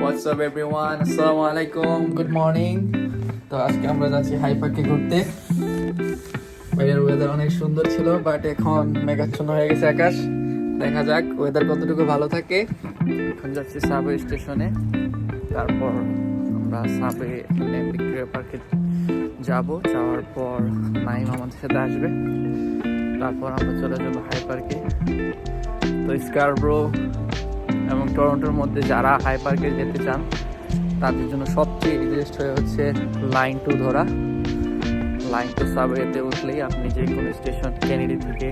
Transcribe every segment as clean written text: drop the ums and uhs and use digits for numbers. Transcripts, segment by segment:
What's up everyone? Assalamu alaikum. Good morning. তো আজকে আমরা যাচ্ছি হাই পার্কে ঘুরতে। বাইরের ওয়েদার অনেক সুন্দর ছিল, বাট এখন মেঘাচ্ছন্ন হয়ে গেছে আকাশ। দেখা যাক ওয়েদার কতটুকু ভালো থাকে। এখন যাচ্ছি সাবওয়ে স্টেশনে, তারপর আমরা সাবওয়ে ভিক্টোরিয়া পার্কে যাব। যাওয়ার পর নাইম আমাদের সাথে আসবে, তারপর আমরা চলে যাবো হাই পার্কে। তো স্কারব্রো এবং টরন্টোর মধ্যে যারা হাই পার্কে যেতে চান তাদের জন্য সবচেয়ে ইজিয়েস্ট হয়ে হচ্ছে লাইন 2 ধরা। লাইন 2 সাবওয়েতে উঠলেই আপনি যে কোনো স্টেশন কেনেডি থেকে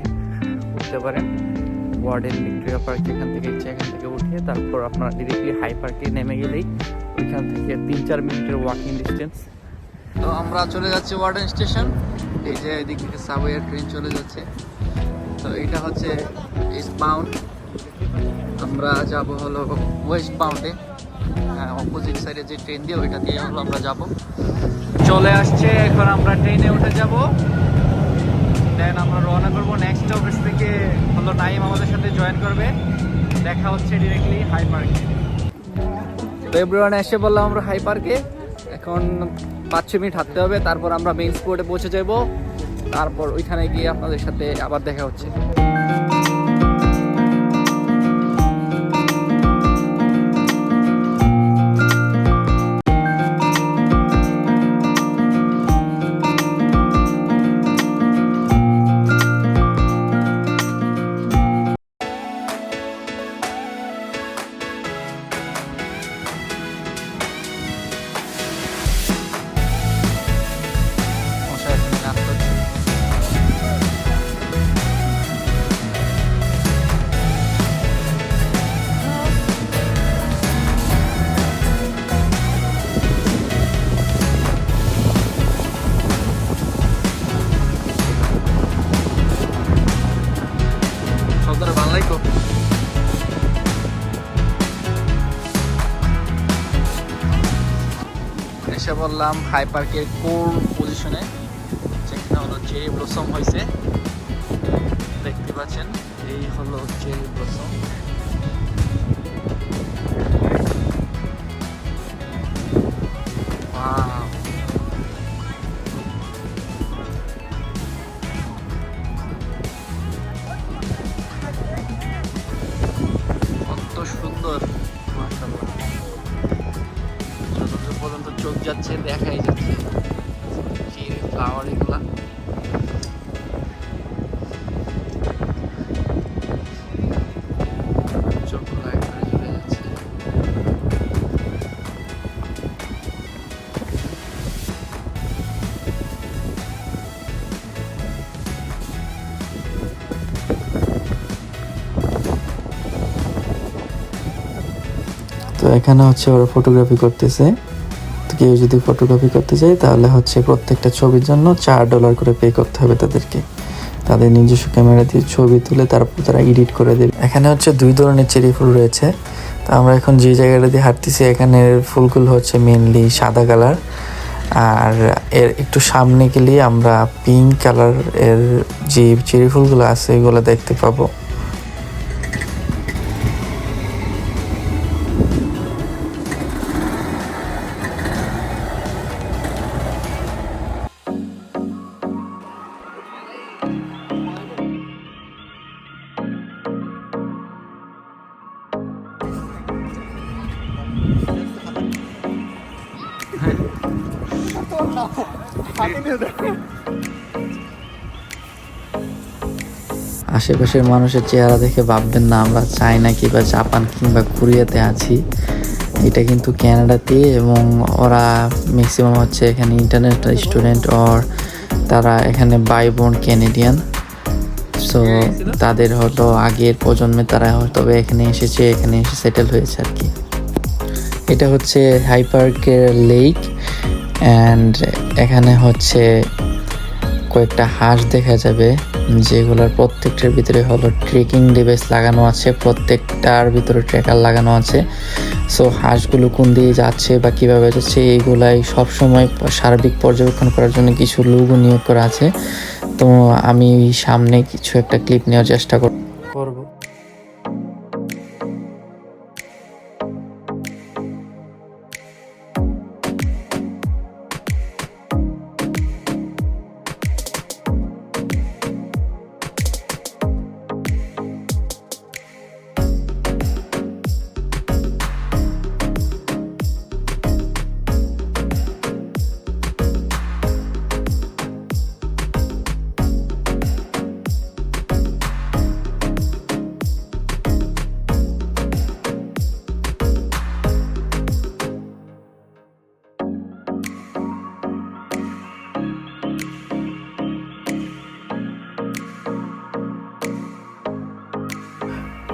উঠতে পারেন। ওয়ার্ডেন ভিক্টোরিয়া পার্ক যেখান থেকে ইচ্ছে এখান থেকে উঠে তারপর আপনারা ডিরেক্টলি হাই পার্কে নেমে গেলেই ওইখান থেকে 3-4 মিনিটের ওয়াকিং ডিস্টেন্স। তো আমরা চলে যাচ্ছি ওয়ার্ডেন স্টেশন। এই যে এদিক থেকে সাবওয়ে ট্রেন চলে যাচ্ছে। তো এটা হচ্ছে ইস্ট বাউন্ড, আমরা যাব হলো ওয়েস্ট বাউন্ডে, অপোজিট সাইডে যে ট্রেন দিয়ে ওইটা দিয়ে হলো আমরা যাব। চলে আসছে, এখন আমরা ট্রেনে উঠে যাব, দেন আমরা রওনা করবো। নেক্সট অফিস থেকে হলো নাইম আমাদের সাথে জয়েন করবে। দেখা হচ্ছে ডিরেক্টলি হাই পার্কে। তো এভরিওয়ান এসে বললাম আমরা হাই পার্কে, এখন 5-6 মিনিট হাঁটতে হবে, তারপর আমরা মেইন স্পটে পৌঁছে যাব। তারপর ওইখানে গিয়ে আপনাদের সাথে আবার দেখা হচ্ছে। এসে বললাম হাই পার্কের কোর পজিশনে, যেখানে হলো চেরি ব্লসম হয়েছে। দেখতে পাচ্ছেন এই হলো চেরি ব্লসম। কত সুন্দর, মাশাআল্লাহ। যতদূর পর্যন্ত চোখ যাচ্ছে দেখাই যাচ্ছে চেরি ফ্লাওয়ার এগুলা। চোখ লাইট করে চলে যাচ্ছে। তো এখানে হচ্ছে ওরা ফটোগ্রাফি করতেছে। তো কেউ যদি ফটোগ্রাফি করতে চায় তাহলে হচ্ছে প্রত্যেকটা ছবির জন্য $4 করে পে করতে হবে তাদেরকে। তাদের নিজস্ব ক্যামেরা দিয়ে ছবি তুলে তারপর তারা এডিট করে দেবে। এখানে হচ্ছে 2 ধরনের চেরি ফুল রয়েছে। তো আমরা এখন যে জায়গাটা দিয়ে হাঁটতেছি এখানের ফুলগুলো হচ্ছে মেনলি সাদা কালার, আর এর একটু সামনে গেলে আমরা পিঙ্ক কালার এর যে চেরি ফুলগুলো আছে এগুলো দেখতে পাবো। আশেপাশের মানুষের চেহারা দেখে ভাববেন না আমরা চায়না কিংবা জাপান কিংবা কোরিয়াতে আছি। এটা কিন্তু কানাডাতে, এবং ওরা ম্যাক্সিমাম হচ্ছে এখানে ইন্টারন্যাশনাল স্টুডেন্ট, ওর তারা এখানে বাই বোর্ন ক্যানেডিয়ান। সো তাদের হলো আগের প্রজন্মে তারা হয়তো এখানে এসে সেটেল হয়েছে আর কি। এটা হচ্ছে হাই পার্কের লেক, অ্যান্ড এখানে হচ্ছে কয়েকটা হাঁস দেখা যাবে, যেগুলোর প্রত্যেকটার ভিতরে হলো ট্রেকিং ডিভাইস লাগানো আছে, প্রত্যেকটার ভিতরে ট্রেকার লাগানো আছে। সো হাঁসগুলো কোন দিয়ে যাচ্ছে বা কীভাবে যাচ্ছে এইগুলাই সবসময় সার্বিক পর্যবেক্ষণ করার জন্য কিছু লোকও নিয়োগ করা আছে। তো আমি সামনে কিছু একটা ক্লিপ নেওয়ার চেষ্টা করব।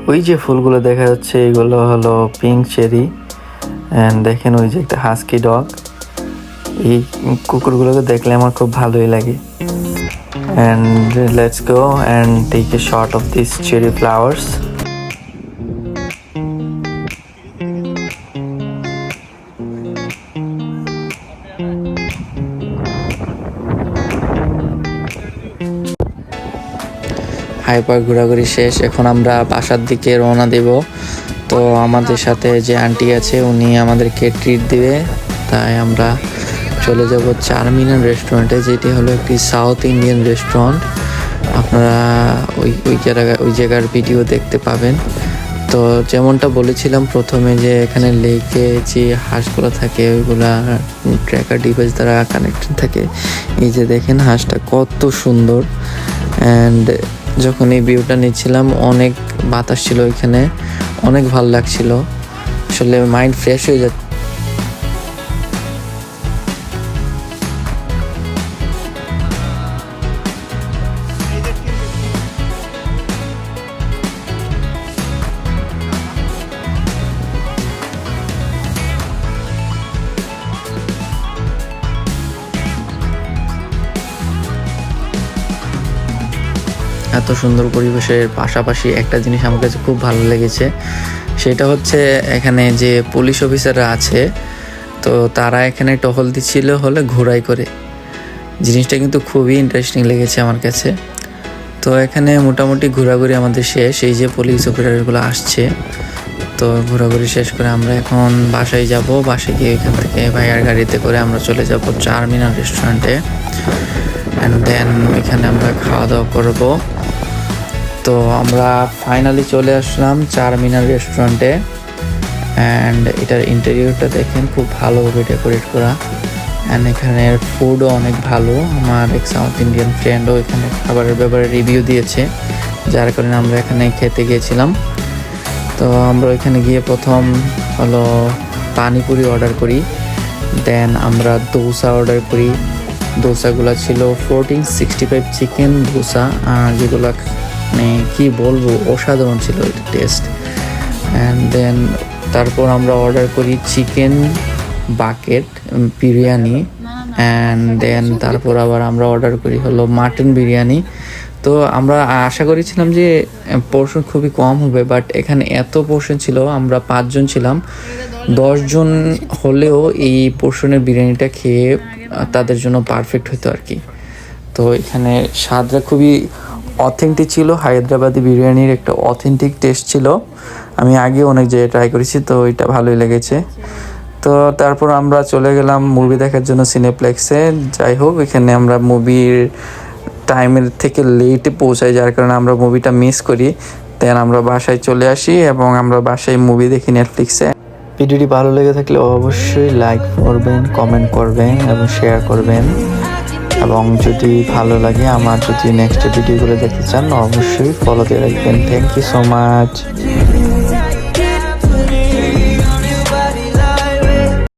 ওই যে ফুলগুলো দেখা যাচ্ছে এগুলো হলো পিঙ্ক চেরি। অ্যান্ড দেখেন ওই যে একটা হাস্কি ডগ, এই কুকুরগুলোকে দেখলে আমার খুব ভালোই লাগে। And let's go and take a shot of this cherry flowers. Hyde Park ঘোরাঘুরি শেষ, এখন আমরা বাসার দিকে রওনা দেব। তো আমাদের সাথে যে আন্টি আছে উনি আমাদেরকে ট্রিট দিবে, তাই আমরা চলে যাব চারমিনার রেস্টুরেন্টে, যেটি হলো একটি সাউথ ইন্ডিয়ান রেস্টুরেন্ট। আপনারা ওই জায়গার ভিডিও দেখতে পাবেন। তো যেমনটা বলেছিলাম প্রথমে, যে এখানে লেকে যে হাঁসগুলো থাকে ওইগুলা ট্র্যাকার ডিভাইস দ্বারা কানেক্টেড থাকে। এই যে দেখেন হাঁসটা কত সুন্দর। অ্যান্ড যখন এই ভিউটা নিচ্ছিলাম অনেক বাতাস ছিল ওইখানে, অনেক ভালো লাগছিল, আসলে মাইন্ড ফ্রেশ হয়ে যাচ্ছে। এত সুন্দর পরিবেশের পাশাপাশি একটা জিনিস আমার কাছে খুব ভালো লেগেছে, সেটা হচ্ছে এখানে যে পুলিশ অফিসাররা আছে, তো তারা এখানে টহল দিচ্ছিল হলে ঘোড়ায় করে। জিনিসটা কিন্তু খুবই ইন্টারেস্টিং লেগেছে আমার কাছে। তো এখানে মোটামুটি ঘোরাঘুরি আমাদের শেষ, এই যে পুলিশ অফিসারগুলো আসছে। তো ঘোরাঘুরি শেষ করে আমরা এখন বাসায় যাব। বাসায় গিয়ে এখান থেকে ভাইয়ার গাড়িতে করে আমরা চলে যাব চারমিনার রেস্টুরেন্টে। অ্যান্ড দেন এখানে আমরা খাওয়া দাওয়া করবো। তো আমরা ফাইনালি চলে আসলাম চারমিনার রেস্টুরেন্টে। অ্যান্ড এটার ইন্টেরিয়রটা দেখেন, খুব ভালোভাবে ডেকোরেট করা। অ্যান্ড এখানের ফুডও অনেক ভালো। আমার এক সাউথ ইন্ডিয়ান ফ্রেন্ডও এখানে খাবারের ব্যাপারে রিভিউ দিয়েছে, যার কারণে আমরা এখানে খেতে গিয়েছিলাম। তো আমরা এখানে গিয়ে প্রথম হলো পানিপুরি অর্ডার করি, দেন আমরা দোসা অর্ডার করি। দোসাগুলো ছিল 1465 চিকেন দোসা, যেগুলো মানে কী বলবো, অসাধারণ ছিল এটা টেস্ট। অ্যান্ড দেন তারপর আমরা অর্ডার করি chicken bucket biryani. And then তারপর আবার আমরা অর্ডার করি হলো মাটন বিরিয়ানি। তো আমরা আশা করেছিলাম যে পোর্শন খুবই কম হবে, বাট এখানে এত পোর্শন ছিল, আমরা 5 জন ছিলাম, 10 জন হলেও এই পোর্শনের বিরিয়ানিটা খেয়ে তাদের জন্য পারফেক্ট হতো আর কি। তো এখানে স্বাদটা খুবই অথেন্টিক ছিল, হায়দ্রাবাদি বিরিয়ানির একটা অথেন্টিক টেস্ট ছিল। আমি আগে অনেক জায়গায় ট্রাই করেছি, তো এটা ভালোই লেগেছে। তো তারপর আমরা চলে গেলাম মুভি দেখার জন্য সিনেপ্লেক্সে। যাই হোক, এখানে আমরা মুভির টাইমের থেকে লেটে পৌঁছাই, যার কারণে আমরা মুভিটা মিস করি। দেন আমরা বাসায় চলে আসি এবং আমরা বাসায় মুভি দেখি নেটফ্লিক্সে। ভিডিওটি ভালো লেগে থাকলে অবশ্যই লাইক করবেন, কমেন্ট করবেন এবং শেয়ার করবেন। এবং যদি ভালো লাগে, আমার যদি নেক্সট ভিডিওগুলো দেখতে চান, অবশ্যই ফলো দিয়ে রাখবেন। Thank you so much.